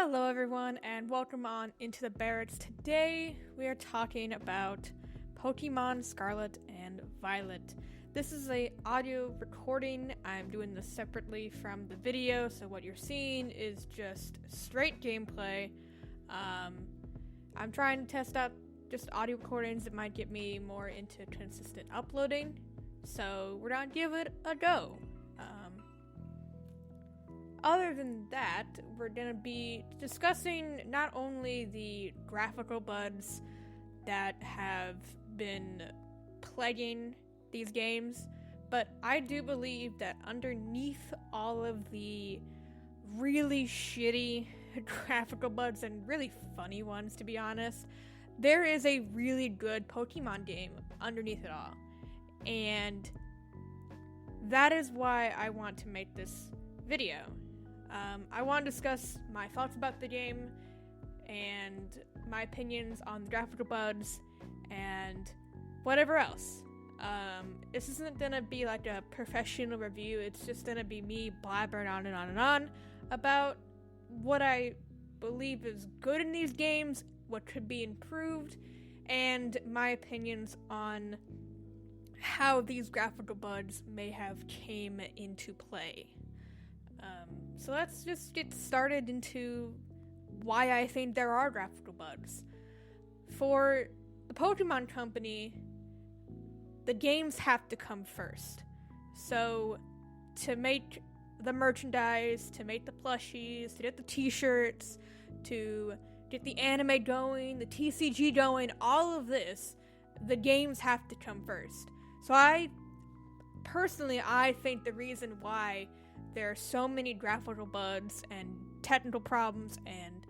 Hello everyone and welcome on Into the Barracks. Today we are talking about Pokemon Scarlet and Violet. This is a audio recording. I'm doing this separately from the video, so what you're seeing is just straight gameplay. I'm trying to test out just audio recordings that might get me more into consistent uploading, so we're gonna give it a go. Other than that, we're going to be discussing not only the graphical bugs that have been plaguing these games, but I do believe that underneath all of the really shitty graphical bugs and really funny ones, to be honest, there is a really good Pokemon game underneath it all. And that is why I want to make this video. I want to discuss my thoughts about the game and my opinions on the graphical bugs and whatever else. This isn't gonna be like a professional review, it's just gonna be me blabbering on and on and on about what I believe is good in these games, what could be improved, and my opinions on how these graphical bugs may have came into play. So let's just get started into why I think there are graphical bugs. For the Pokemon Company, the games have to come first. So to make the merchandise, to make the plushies, to get the t-shirts, to get the anime going, the TCG going, all of this, the games have to come first. So I think the reason why there are so many graphical bugs and technical problems and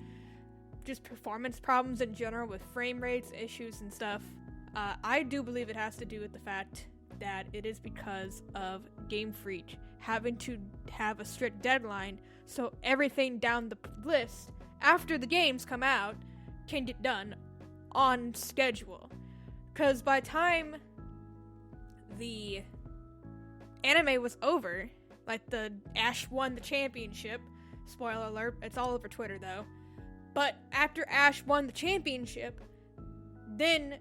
just performance problems in general with frame rates, issues, and stuff, I do believe it has to do with the fact that it is because of Game Freak having to have a strict deadline so everything down the list after the games come out can get done on schedule. Because by the time the anime was over, like the Ash won the championship, spoiler alert, it's all over Twitter though, but after Ash won the championship, then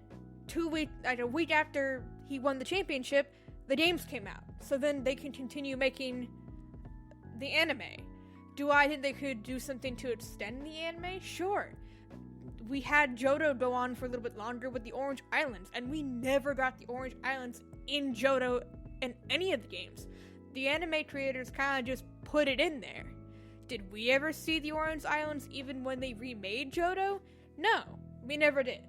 a week after he won the championship, the games came out, so then they can continue making the anime. Do I think they could do something to extend the anime? Sure. We had Johto go on for a little bit longer with the Orange Islands, and we never got the Orange Islands in Johto in any of the games. The anime creators kind of just put it in there. Did we ever see the Orange Islands even when they remade Johto? No, we never did.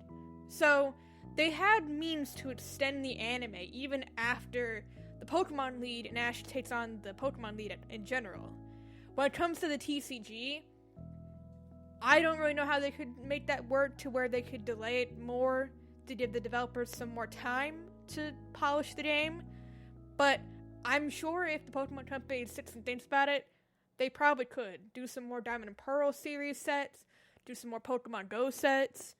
So, they had means to extend the anime even after the Pokemon lead and Ash takes on the Pokemon lead in general. When it comes to the TCG, I don't really know how they could make that work to where they could delay it more to give the developers some more time to polish the game, but I'm sure if the Pokemon Company sits and thinks about it, they probably could do some more Diamond and Pearl series sets, do some more Pokemon Go sets.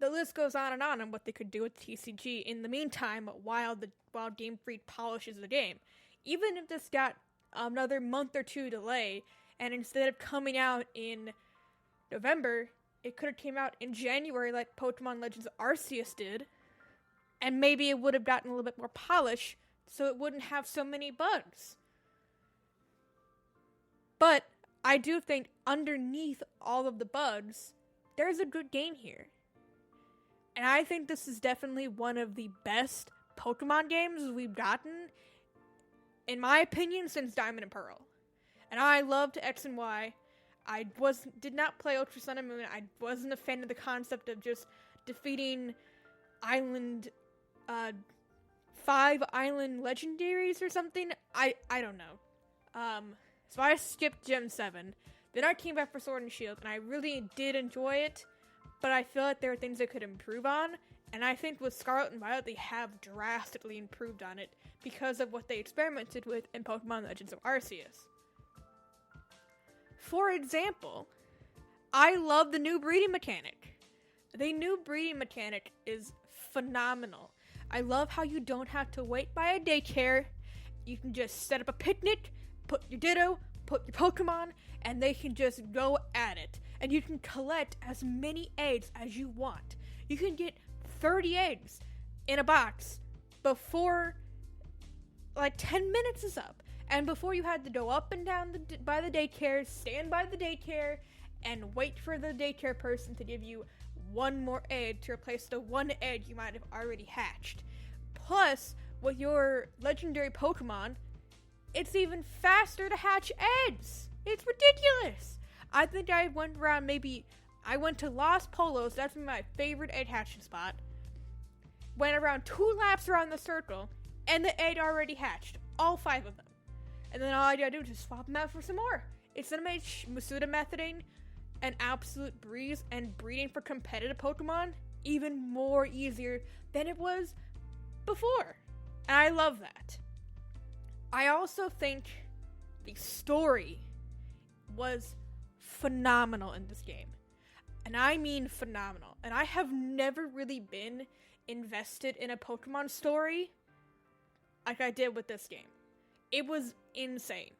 The list goes on what they could do with TCG in the meantime while Game Freak polishes the game. Even if this got another month or two delay, and instead of coming out in November, it could have came out in January like Pokemon Legends Arceus did, and maybe it would have gotten a little bit more polish, so it wouldn't have so many bugs. But I do think underneath all of the bugs, there's a good game here. And I think this is definitely one of the best Pokemon games we've gotten, in my opinion, since Diamond and Pearl. And I loved X and Y. I did not play Ultra Sun and Moon. I wasn't a fan of the concept of just defeating 5 island legendaries or something. I don't know. So I skipped Gen 7. Then I came back for Sword and Shield, and I really did enjoy it, but I feel like there are things they could improve on, and I think with Scarlet and Violet, they have drastically improved on it because of what they experimented with in Pokemon Legends of Arceus. For example, I love the new breeding mechanic. The new breeding mechanic is phenomenal. I love how you don't have to wait by a daycare. You can just set up a picnic, put your Ditto, put your Pokemon, and they can just go at it. And you can collect as many eggs as you want. You can get 30 eggs in a box before, 10 minutes is up. And before you had to go up and down by the daycare, stand by the daycare, and wait for the daycare person to give you one more egg to replace the one egg you might have already hatched. Plus, with your legendary Pokemon, it's even faster to hatch eggs. It's ridiculous. I think I went to Los Polos, that's my favorite egg hatching spot. Went around 2 laps around the circle, and the egg already hatched. All 5 of them. And then all I gotta do is just swap them out for some more. It's gonna make Masuda methoding an absolute breeze, and breeding for competitive Pokemon even more easier than it was before. And I love that. I also think the story was phenomenal in this game. And I mean phenomenal. And I have never really been invested in a Pokemon story like I did with this game. It was insane.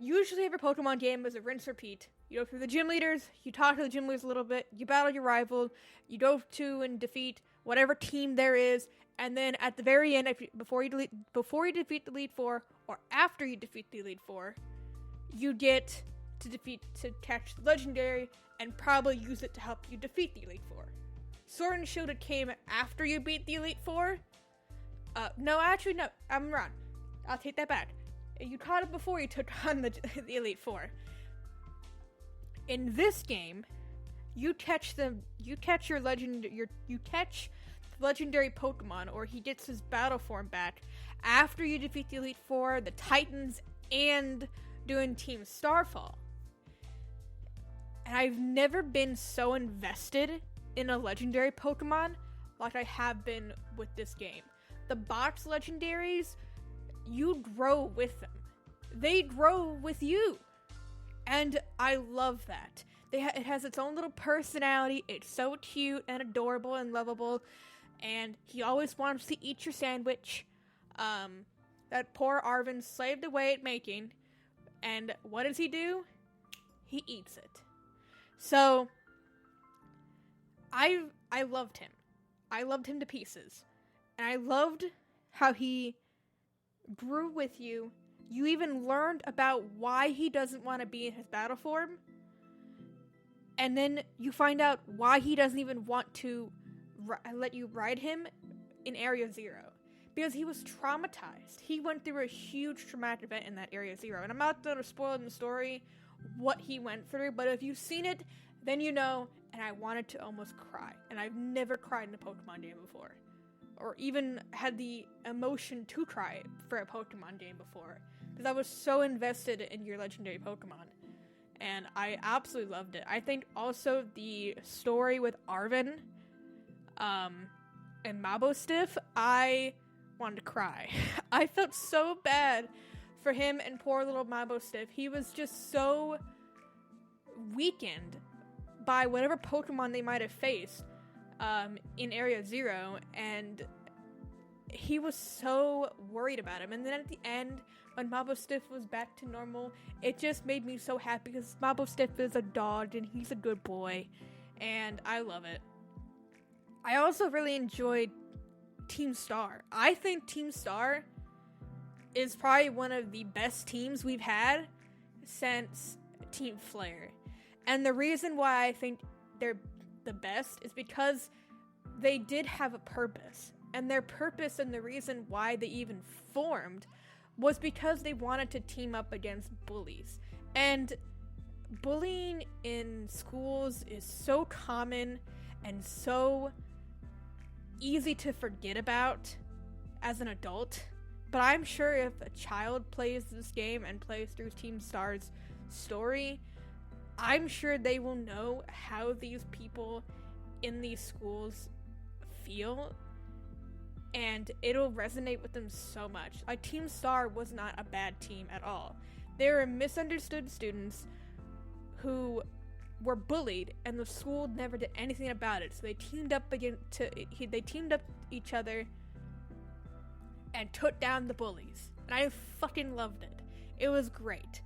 Usually every Pokemon game is a rinse repeat. You go through the gym leaders, you talk to the gym leaders a little bit, you battle your rival, you go to and defeat whatever team there is, and then at the very end, before you defeat the Elite Four, or after you defeat the Elite Four, you get to catch the Legendary and probably use it to help you defeat the Elite Four. Sword and Shield came after you beat the Elite Four. No, I'm wrong. I'll take that back. You caught it before you took on the Elite Four. In this game, you catch the legendary Pokemon, or he gets his battle form back after you defeat the Elite Four, the Titans, and doing Team Starfall. And I've never been so invested in a legendary Pokemon like I have been with this game. The box legendaries, you grow with them. They grow with you. And I love that. It has its own little personality. It's so cute and adorable and lovable. And he always wants to eat your sandwich. That poor Arvin slaved away at making. And what does he do? He eats it. So, I loved him. I loved him to pieces. And I loved how he grew with you. You even learned about why he doesn't want to be in his battle form. And then you find out why he doesn't even want to let you ride him in Area 0. Because he was traumatized. He went through a huge traumatic event in that Area 0. And I'm not going to spoil in the story what he went through. But if you've seen it, then you know. And I wanted to almost cry. And I've never cried in a Pokemon game before. Or even had the emotion to cry for a Pokemon game before. Because I was so invested in your legendary Pokemon. And I absolutely loved it. I think also the story with Arvin and Mabostiff, I wanted to cry. I felt so bad for him and poor little Mabostiff. He was just so weakened by whatever Pokemon they might have faced in Area 0. And he was so worried about him. And then at the end, when Mabostiff was back to normal, it just made me so happy because Mabostiff is a dog and he's a good boy. And I love it. I also really enjoyed Team Star. I think Team Star is probably one of the best teams we've had since Team Flare. And the reason why I think they're the best is because they did have a purpose. And their purpose and the reason why they even formed was because they wanted to team up against bullies. And bullying in schools is so common and so easy to forget about as an adult. But I'm sure if a child plays this game and plays through Team Star's story, I'm sure they will know how these people in these schools feel. And it'll resonate with them so much. Like, Team Star was not a bad team at all. They were misunderstood students who were bullied, and the school never did anything about it. So they teamed up each other and took down the bullies. And I fucking loved it. It was great.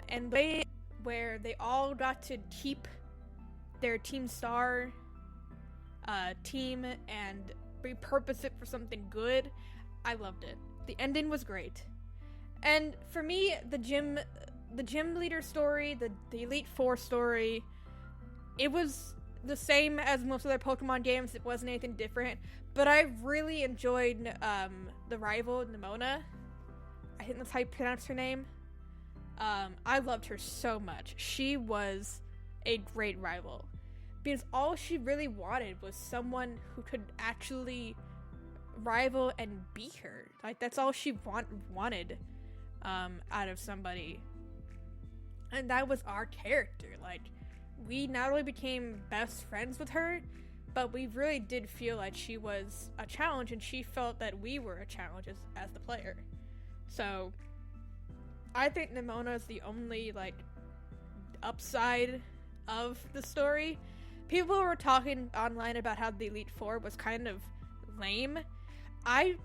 And the way where they all got to keep their team star team and repurpose it for something good, I loved it. The ending was great. And for me, the gym leader story, the Elite Four story, it was the same as most other Pokemon games. It wasn't anything different, but I really enjoyed the rival, Nimona. I think that's how you pronounce her name. I loved her so much. She was a great rival, because all she really wanted was someone who could actually rival and beat her. Like, that's all she wanted out of somebody. And that was our character. Like, we not only became best friends with her, but we really did feel like she was a challenge, and she felt that we were a challenge as the player. So I think Nimona is the only, like, upside of the story. People were talking online about how the Elite Four was kind of lame. I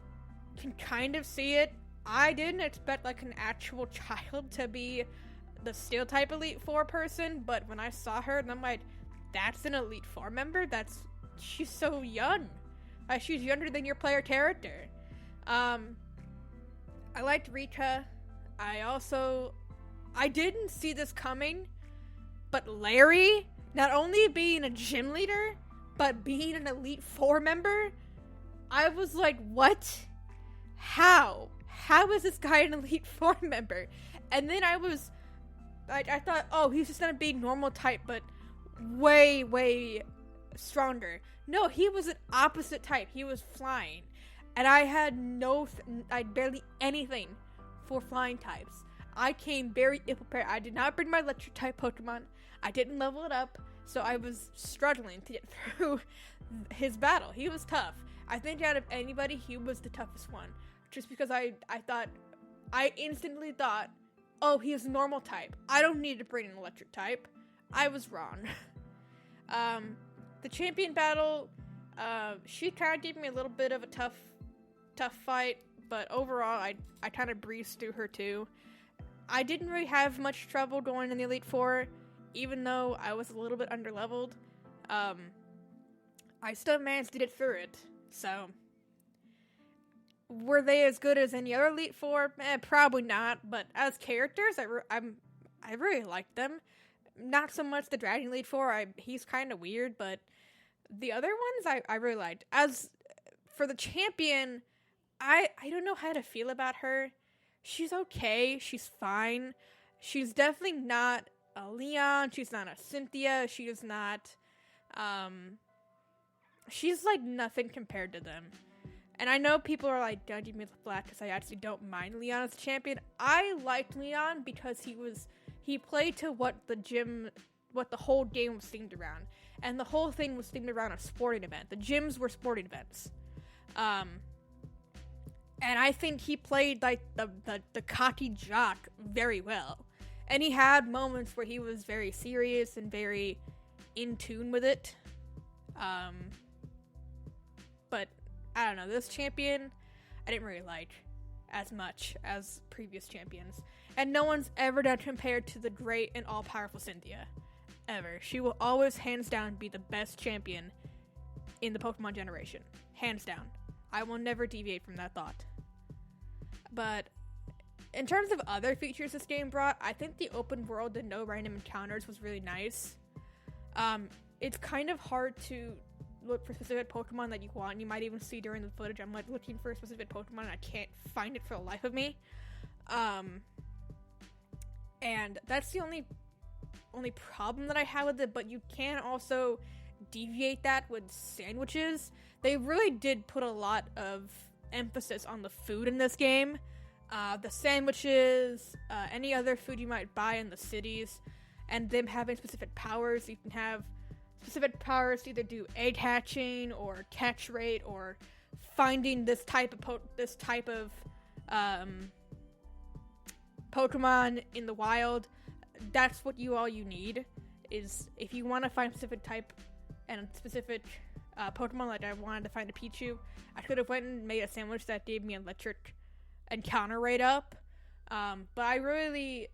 can kind of see it. I didn't expect, like, an actual child to be the Steel type Elite Four person, but when I saw her, and I'm like, that's an Elite Four member? She's so young. She's younger than your player character. I liked Rika. I didn't see this coming, but Larry, not only being a gym leader, but being an Elite Four member, I was like, what? How? How is this guy an Elite Four member? And then I thought, oh, he's just gonna be normal type, but way, way stronger. No, he was an opposite type. He was flying. And I had barely anything for flying types. I came very ill-prepared. I did not bring my electric type Pokemon. I didn't level it up, so I was struggling to get through his battle. He was tough. I think out of anybody, he was the toughest one. Just because I instantly thought, oh, he's normal type. I don't need to bring an electric type. I was wrong. The champion battle, she kind of gave me a little bit of a tough fight, but overall, I kind of breezed through her too. I didn't really have much trouble going in the Elite Four, even though I was a little bit underleveled. I still managed to get through it, so were they as good as any other Elite Four? Probably not, but as characters, I really liked them. Not so much the Dragon Elite Four, he's kind of weird, but the other ones I really liked. As for the champion, I don't know how to feel about her. She's okay, she's fine. She's definitely not a Leon, she's not a Cynthia, she's not, she's like nothing compared to them. And I know people are like, don't give me the flack because I actually don't mind Leon as a champion. I liked Leon because he played to what the whole game was themed around. And the whole thing was themed around a sporting event. The gyms were sporting events. And I think he played like the cocky jock very well. And he had moments where he was very serious and very in tune with it. But I don't know, this champion I didn't really like as much as previous champions. And no one's ever done compared to the great and all-powerful Cynthia. Ever. She will always, hands down, be the best champion in the Pokemon generation. Hands down. I will never deviate from that thought. But in terms of other features this game brought, I think the open world and no random encounters was really nice. It's kind of hard to look for specific Pokemon that you want. You might even see during the footage, I'm like looking for a specific Pokemon and I can't find it for the life of me. And that's the only problem that I have with it, but you can also deviate that with sandwiches. They really did put a lot of emphasis on the food in this game. The sandwiches, any other food you might buy in the cities, and them having specific powers. You can have specific powers to either do egg hatching or catch rate or finding this type of Pokemon in the wild. That's what you need, is if you want to find a specific type and a specific Pokemon, like I wanted to find a Pichu, I could have went and made a sandwich that gave me electric encounter rate up, But I really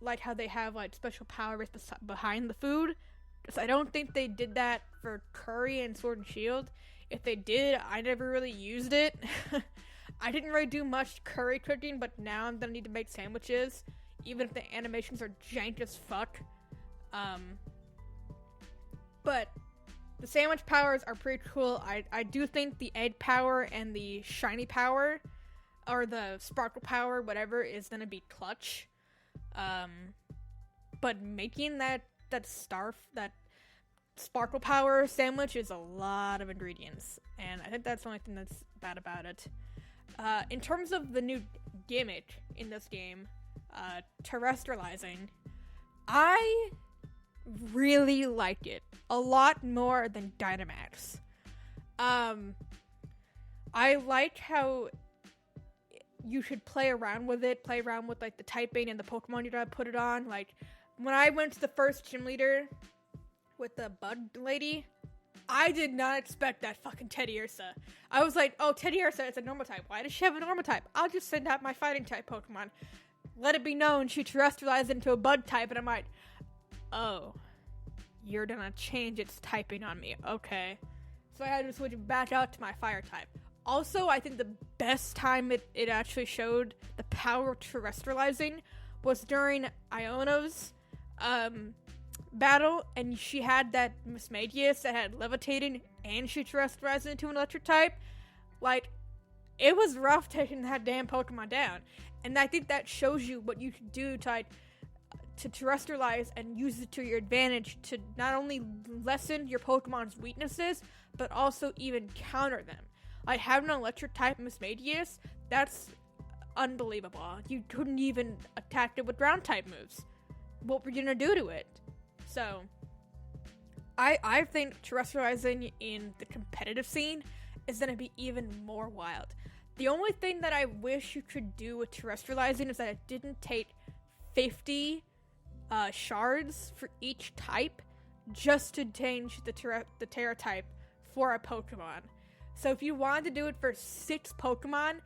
like how they have like special powers behind the food. Because I don't think they did that for Curry and Sword and Shield. If they did, I never really used it. I didn't really do much curry cooking, but now I'm gonna need to make sandwiches, even if the animations are jank as fuck. But the sandwich powers are pretty cool. I do think the egg power and the shiny power, or the sparkle power, whatever, is gonna be clutch. But making that sparkle power sandwich is a lot of ingredients, and I think that's the only thing that's bad about it. In terms of the new gimmick in this game, terrestrializing, I really like it a lot more than Dynamax. I like how you should play around with like the typing and the Pokemon you gotta put it on. Like, when I went to the first gym leader with the bug lady, I did not expect that fucking Teddiursa. I was like, oh, Teddiursa is a normal type. Why does she have a normal type? I'll just send out my fighting type Pokemon. Let it be known she terrestrialized into a bug type, and I'm like, oh, you're gonna change its typing on me. Okay. So I had to switch back out to my fire type. Also, I think the best time it actually showed the power of terrestrializing was during Iono's battle, and she had that Mismagius that had levitating, and she terrestrialized into an electric type. Like, it was rough taking that damn Pokemon down. And I think that shows you what you can do to terrestrialize and use it to your advantage to not only lessen your Pokemon's weaknesses, but also even counter them. Like, having an electric type Mismagius, that's unbelievable. You couldn't even attack it with ground type moves. What were you gonna do to it? So, I think terrestrializing in the competitive scene is gonna be even more wild. The only thing that I wish you could do with terrestrializing is that it didn't take 50 shards for each type just to change the Terra type for a Pokemon. So if you wanted to do it for 6 Pokemon,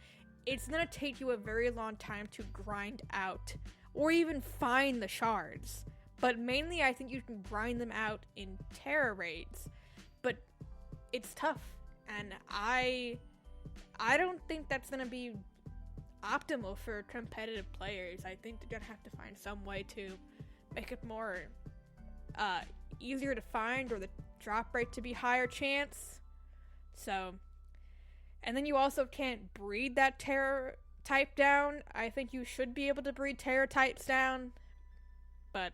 it's gonna take you a very long time to grind out or even find the shards. But mainly I think you can grind them out in Terra raids. But it's tough, and I don't think that's gonna be optimal for competitive players. I think they're gonna have to find some way to make it more easier to find, or the drop rate to be higher chance. So, and then you also can't breed that Terra type down. I think you should be able to breed Terra types down, but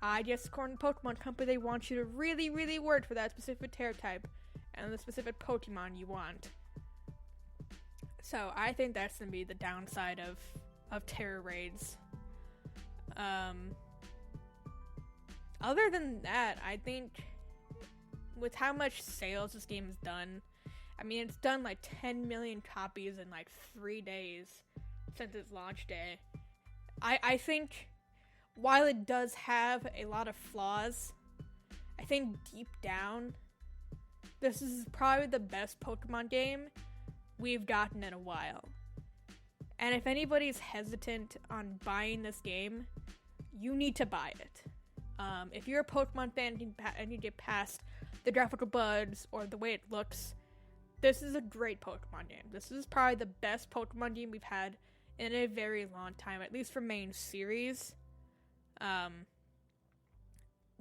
I guess according to Pokemon Company, they want you to really, really work for that specific Terra type and the specific Pokemon you want. So I think that's gonna be the downside of Terra raids. Other than that, I think with how much sales this game has done, I mean, it's done like 10 million copies in like 3 days since its launch day. I think while it does have a lot of flaws, I think deep down, this is probably the best Pokemon game we've gotten in a while. And if anybody's hesitant on buying this game, you need to buy it. If you're a Pokemon fan and you get past the graphical bugs or the way it looks, this is a great Pokemon game. This is probably the best Pokemon game we've had in a very long time, at least for main series.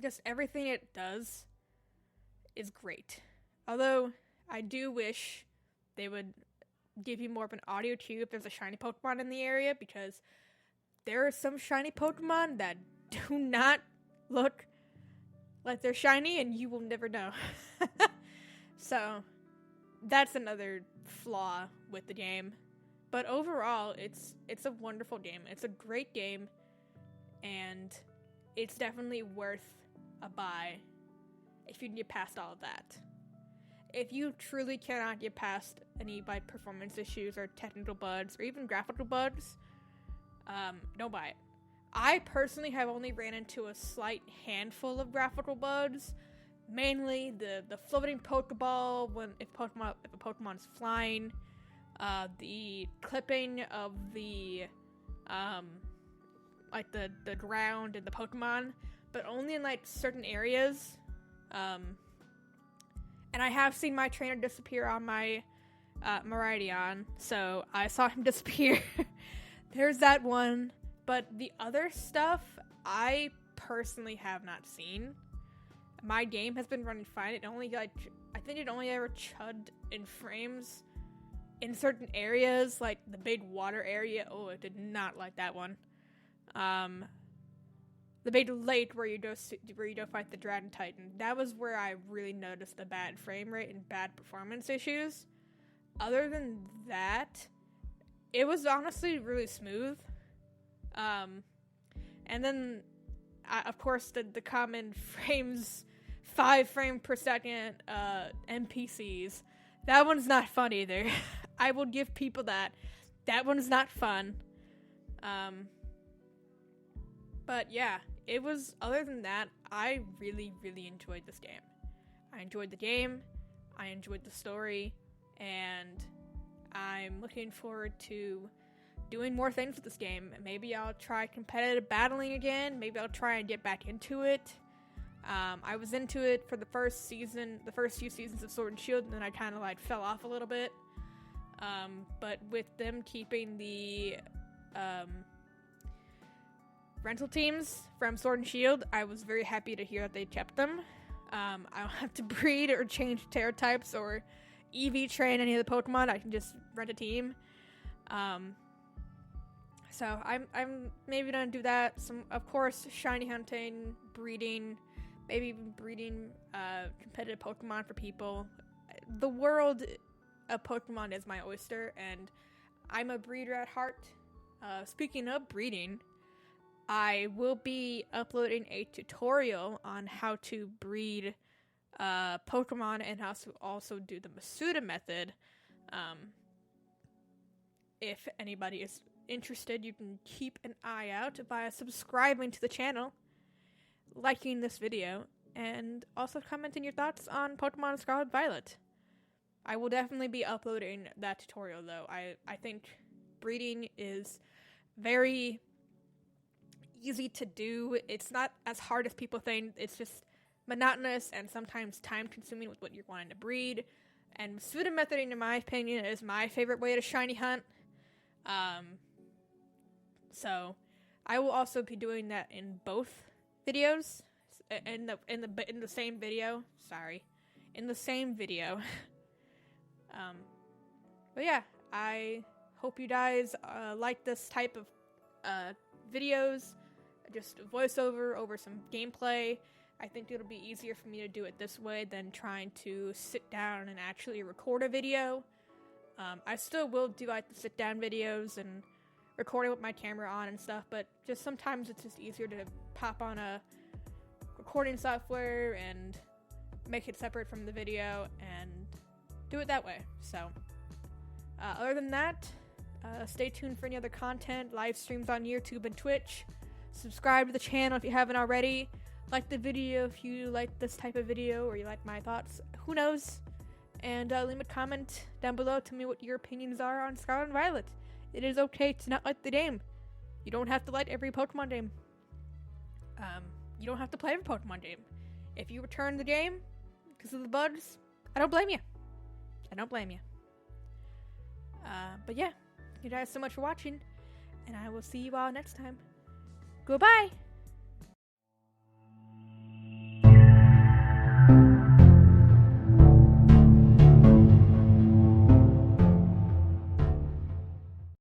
Just everything it does is great. Although, I do wish they would give you more of an audio cue if there's a shiny Pokemon in the area, because there are some shiny Pokemon that do not look like they're shiny, and you will never know. So, that's another flaw with the game. But overall, it's a wonderful game. It's a great game, and it's definitely worth a buy if you can get past all of that. If you truly cannot get past any performance issues or technical bugs or even graphical bugs, don't buy it. I personally have only ran into a slight handful of graphical bugs, mainly the floating Pokeball if a Pokemon's flying, the clipping of the like the ground and the Pokemon, but only in like certain areas. And I have seen my trainer disappear on my Miraidon, so I saw him disappear. There's that one, but the other stuff I personally have not seen. My game has been running fine. It only I think it only ever chugged in frames in certain areas, like the big water area. Oh, I did not like that one. The big lake where you go fight the Dragon Titan. That was where I really noticed the bad frame rate and bad performance issues. Other than that, it was honestly really smooth. And then, of course, the common 5 frames per second NPCs. That one's not fun either. I will give people that. That one's not fun. But yeah, it was, other than that, I really, really enjoyed this game. I enjoyed the game, I enjoyed the story, and I'm looking forward to doing more things with this game. Maybe I'll try competitive battling again, maybe I'll try and get back into it. I was into it for the first few seasons of Sword and Shield, and then I kind of like fell off a little bit. But with them keeping the rental teams from Sword and Shield, I was very happy to hear that they kept them. I don't have to breed or change Terra types or EV train any of the Pokemon. I can just rent a team. So I'm maybe gonna do that. Some, of course, shiny hunting, breeding, maybe even breeding competitive Pokemon for people. The world of Pokemon is my oyster, and I'm a breeder at heart. Speaking of breeding, I will be uploading a tutorial on how to breed Pokemon and how to also do the Masuda method. If anybody is interested, you can keep an eye out by subscribing to the channel, liking this video, and also commenting your thoughts on Pokemon Scarlet and Violet. I will definitely be uploading that tutorial, though. I think breeding is very easy to do. It's not as hard as people think. It's just monotonous and sometimes time-consuming with what you're wanting to breed. And Masuda methoding, in my opinion, is my favorite way to shiny hunt. So I will also be doing that in both videos. In the same video. Sorry, in the same video. But yeah, I hope you guys like this type of videos. Just voiceover over some gameplay. I think it'll be easier for me to do it this way than trying to sit down and actually record a video. I still will do like the sit down videos and recording with my camera on and stuff, but just sometimes it's just easier to pop on a recording software and make it separate from the video and do it that way. So other than that, stay tuned for any other content, live streams on YouTube and Twitch. Subscribe to the channel if you haven't already. Like the video if you like this type of video or you like my thoughts. Who knows? And leave a comment down below. Tell me what your opinions are on Scarlet and Violet. It is okay to not like the game. You don't have to like every Pokemon game. You don't have to play every Pokemon game. If you return the game because of the bugs, I don't blame you. I don't blame you. But yeah, thank you guys so much for watching, and I will see you all next time. Goodbye!